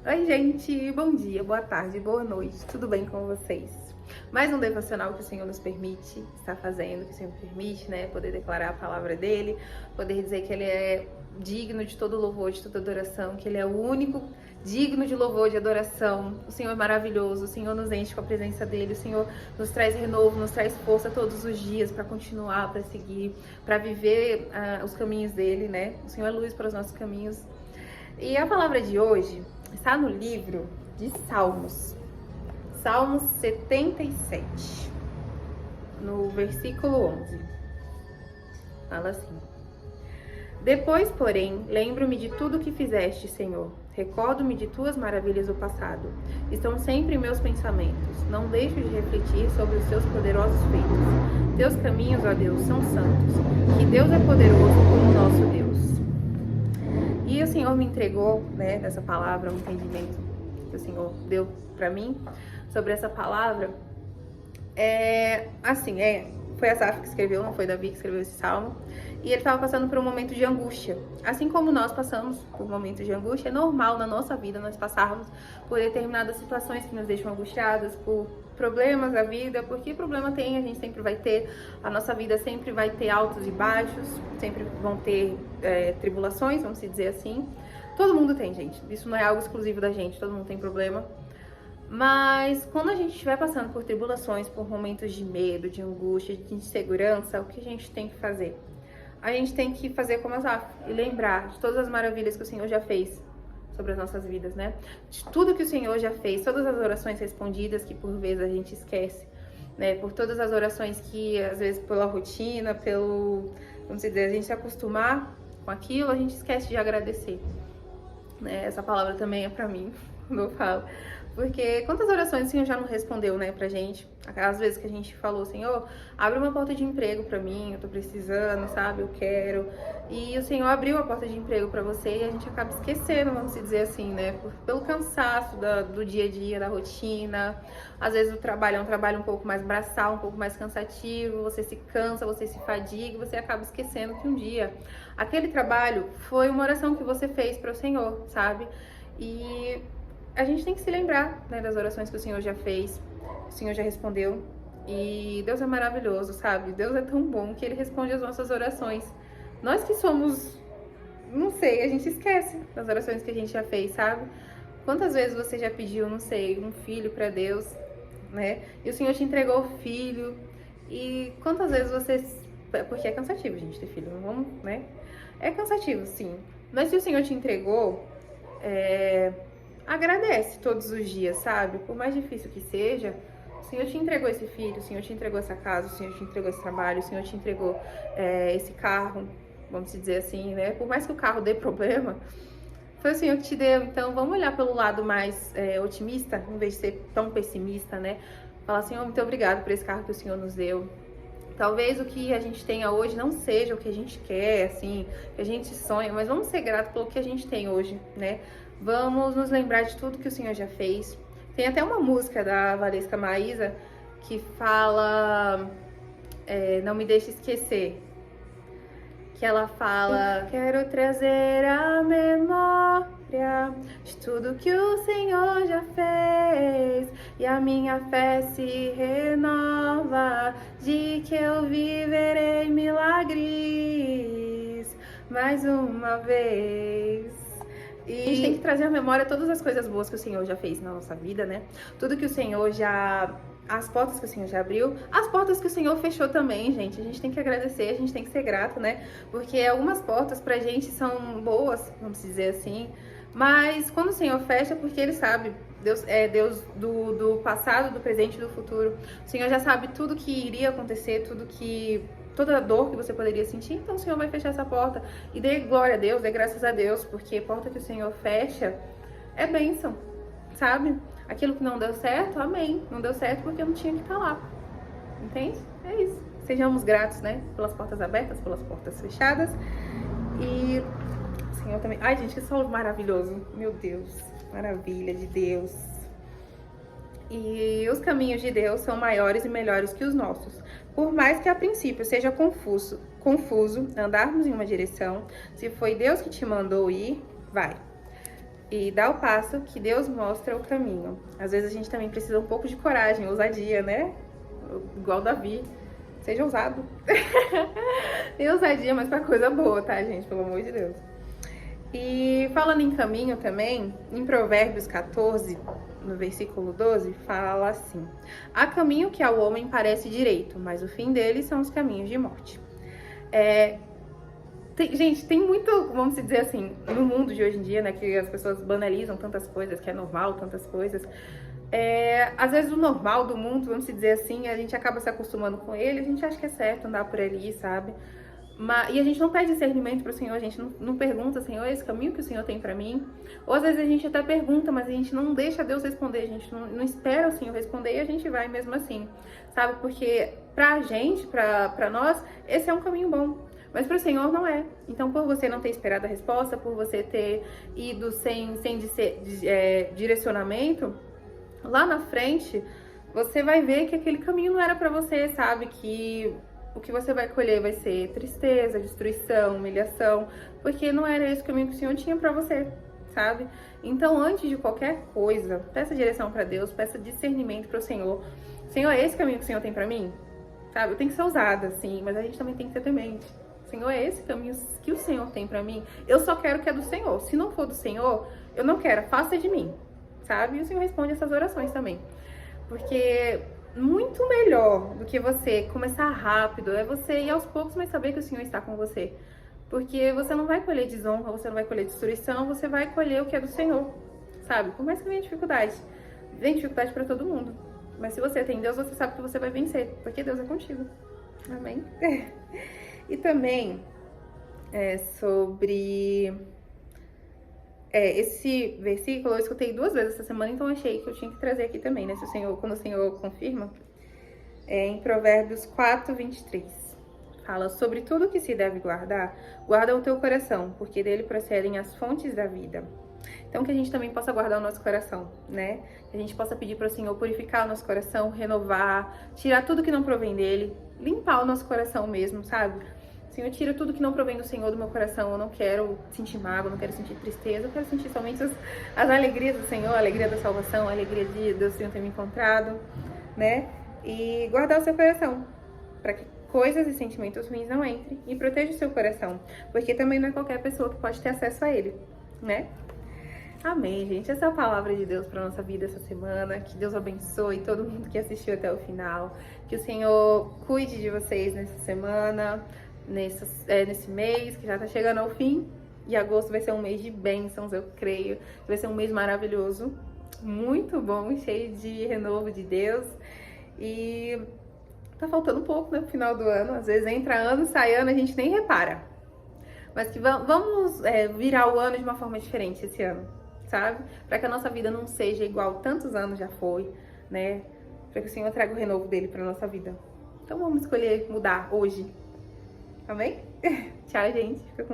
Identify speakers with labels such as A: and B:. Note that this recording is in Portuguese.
A: Oi, gente, bom dia, boa tarde, boa noite, tudo bem com vocês? Mais um devocional que o Senhor nos permite estar fazendo, que o Senhor permite, né? Poder declarar a palavra dele, poder dizer que ele é digno de todo louvor, de toda adoração, que ele é o único digno de louvor, de adoração. O Senhor é maravilhoso, o Senhor nos enche com a presença dele, o Senhor nos traz renovo, nos traz força todos os dias para continuar, para seguir, para viver os caminhos dele, né? O Senhor é luz para os nossos caminhos. E a palavra de hoje está no livro de Salmos, Salmos 77, no versículo 11. Fala assim: Depois, porém, lembro-me de tudo que fizeste, Senhor. Recordo-me de tuas maravilhas do passado. Estão sempre em meus pensamentos. Não deixo de refletir sobre os seus poderosos feitos. Teus caminhos, ó Deus, são santos. Que Deus é poderoso como o nosso Deus. E o Senhor me entregou, né, nessa palavra, um entendimento que o Senhor deu para mim sobre essa palavra. Foi Asaf que escreveu, não foi Davi que escreveu esse salmo. E ele estava passando por um momento de angústia. Assim como nós passamos por momentos de angústia, é normal na nossa vida nós passarmos por determinadas situações que nos deixam angustiadas, por problemas da vida, porque problema tem, a gente sempre vai ter, a nossa vida sempre vai ter altos e baixos, sempre vão ter tribulações, vamos dizer assim. Todo mundo tem, gente, isso não é algo exclusivo da gente, todo mundo tem problema. Mas quando a gente estiver passando por tribulações, por momentos de medo, de angústia, de insegurança, o que a gente tem que fazer? A gente tem que fazer como Asaf e lembrar de todas as maravilhas que o Senhor já fez sobre as nossas vidas, né? De tudo que o Senhor já fez, todas as orações respondidas que por vezes a gente esquece, né? Por todas as orações que às vezes pela rotina, vamos dizer, a gente se acostumar com aquilo, a gente esquece de agradecer, né? Essa palavra também é pra mim, quando eu falo. Porque quantas orações o Senhor já não respondeu, né, pra gente? Aquelas vezes que a gente falou, Senhor, abre uma porta de emprego pra mim, eu tô precisando, sabe, eu quero. E o Senhor abriu a porta de emprego pra você e a gente acaba esquecendo, vamos dizer assim, né? Pelo cansaço do dia a dia, da rotina. Às vezes o trabalho é um trabalho um pouco mais braçal, um pouco mais cansativo, você se cansa, você se fadiga, você acaba esquecendo que um dia aquele trabalho foi uma oração que você fez para o Senhor, sabe? E a gente tem que se lembrar, né, das orações que o Senhor já fez, o Senhor já respondeu. E Deus é maravilhoso, sabe? Deus é tão bom que Ele responde as nossas orações. Nós que somos, não sei, a gente esquece das orações que a gente já fez, sabe? Quantas vezes você já pediu, não sei, um filho para Deus, né? E o Senhor te entregou o filho. E quantas vezes você... Porque é cansativo, gente, ter filho, não vamos, né? É cansativo, sim. Mas se o Senhor te entregou, agradece todos os dias, sabe? Por mais difícil que seja, o Senhor te entregou esse filho, o Senhor te entregou essa casa, o Senhor te entregou esse trabalho, o Senhor te entregou esse carro, vamos dizer assim, né? Por mais que o carro dê problema, foi o Senhor que te deu. Então vamos olhar pelo lado mais otimista, em vez de ser tão pessimista, né? Falar, Senhor, muito obrigado por esse carro que o Senhor nos deu. Talvez o que a gente tenha hoje não seja o que a gente quer, assim, que a gente sonha, mas vamos ser gratos pelo que a gente tem hoje, né? Vamos nos lembrar de tudo que o Senhor já fez. Tem até uma música da Valesca Maísa que fala Não Me Deixe Esquecer. Que ela fala: quero trazer a memória de tudo que o Senhor já fez, e a minha fé se renova, de que eu viverei milagres mais uma vez. E a gente tem que trazer à memória todas as coisas boas que o Senhor já fez na nossa vida, né? Tudo que o Senhor as portas que o Senhor já abriu, as portas que o Senhor fechou também, gente. A gente tem que agradecer, a gente tem que ser grato, né? Porque algumas portas pra gente são boas, vamos dizer assim, mas quando o Senhor fecha é porque Ele sabe. Deus é Deus do passado, do presente e do futuro. O Senhor já sabe tudo que iria acontecer, toda a dor que você poderia sentir, então o Senhor vai fechar essa porta. E dê glória a Deus, dê graças a Deus, porque a porta que o Senhor fecha é bênção, sabe? Aquilo que não deu certo, amém. Não deu certo porque eu não tinha que estar lá. Entende? É isso. Sejamos gratos, né? Pelas portas abertas, pelas portas fechadas. E o Senhor também... Ai, gente, que solo maravilhoso. Meu Deus. Maravilha de Deus. E os caminhos de Deus são maiores e melhores que os nossos. Por mais que a princípio seja confuso andarmos em uma direção, se foi Deus que te mandou ir, vai. e dá o passo que Deus mostra o caminho. Às vezes a gente também precisa um pouco de coragem, ousadia, né? Igual Davi. Seja ousado. Tem ousadia, mas pra coisa boa, tá, gente? Pelo amor de Deus. E falando em caminho também, em Provérbios 14, no versículo 12, fala assim: há caminho que ao homem parece direito, mas o fim dele são os caminhos de morte. Gente, tem muito, vamos dizer assim, no mundo de hoje em dia, né, que as pessoas banalizam tantas coisas, que é normal, tantas coisas. Às vezes o normal do mundo, vamos dizer assim, a gente acaba se acostumando com ele, a gente acha que é certo andar por ali, sabe? E a gente não pede discernimento para o Senhor, a gente não pergunta, Senhor, esse caminho que o Senhor tem para mim? Ou às vezes a gente até pergunta, mas a gente não deixa Deus responder, a gente não espera o Senhor responder e a gente vai mesmo assim, sabe? Porque pra gente, pra nós, esse é um caminho bom, mas para o Senhor não é. Então, por você não ter esperado a resposta, por você ter ido sem direcionamento, lá na frente, você vai ver que aquele caminho não era para você, sabe? Que o que você vai colher vai ser tristeza, destruição, humilhação, porque não era esse caminho que o Senhor tinha para você, sabe? Então, antes de qualquer coisa, peça direção para Deus, peça discernimento para o Senhor. Senhor, é esse caminho que o Senhor tem para mim? Sabe? Eu tenho que ser ousada, sim, mas a gente também tem que ter temente. Senhor, é esse caminho que o Senhor tem para mim? Eu só quero que é do Senhor. Se não for do Senhor, eu não quero, faça de mim, sabe? E o Senhor responde essas orações também. Porque muito melhor do que você começar rápido é você ir aos poucos, mas saber que o Senhor está com você. Porque você não vai colher desonra, você não vai colher destruição, você vai colher o que é do Senhor, sabe? Por mais que venha dificuldade. Vem dificuldade para todo mundo. Mas se você tem Deus, você sabe que você vai vencer, porque Deus é contigo. Amém? E também sobre esse versículo eu escutei 2 vezes essa semana, então achei que eu tinha que trazer aqui também, né? Se o Senhor, quando o Senhor confirma, em Provérbios 4, 23. Fala: sobre tudo que se deve guardar, guarda o teu coração, porque dele procedem as fontes da vida. Então, que a gente também possa guardar o nosso coração, né? Que a gente possa pedir para o Senhor purificar o nosso coração, renovar, tirar tudo que não provém dele, limpar o nosso coração mesmo, sabe? Senhor, tira tudo que não provém do Senhor do meu coração. Eu não quero sentir mágoa, não quero sentir tristeza. Eu quero sentir somente as alegrias do Senhor, a alegria da salvação, a alegria de o Senhor ter me encontrado, né? E guardar o seu coração, para que coisas e sentimentos ruins não entrem. E proteja o seu coração, porque também não é qualquer pessoa que pode ter acesso a ele, né? Amém, gente. Essa é a palavra de Deus para nossa vida essa semana. Que Deus abençoe todo mundo que assistiu até o final. Que o Senhor cuide de vocês nessa semana, nesse mês que já tá chegando ao fim. E agosto vai ser um mês de bênçãos, eu creio. Vai ser um mês maravilhoso, muito bom, cheio de renovo de Deus. E tá faltando um pouco, né, pro final do ano. Às vezes entra ano, sai ano, a gente nem repara. Mas que vamos virar o ano de uma forma diferente esse ano, sabe? Para que a nossa vida não seja igual tantos anos já foi, né? Para que o Senhor traga o renovo dele para nossa vida. Então vamos escolher mudar hoje. Amém? Tchau, gente. Fica com Deus.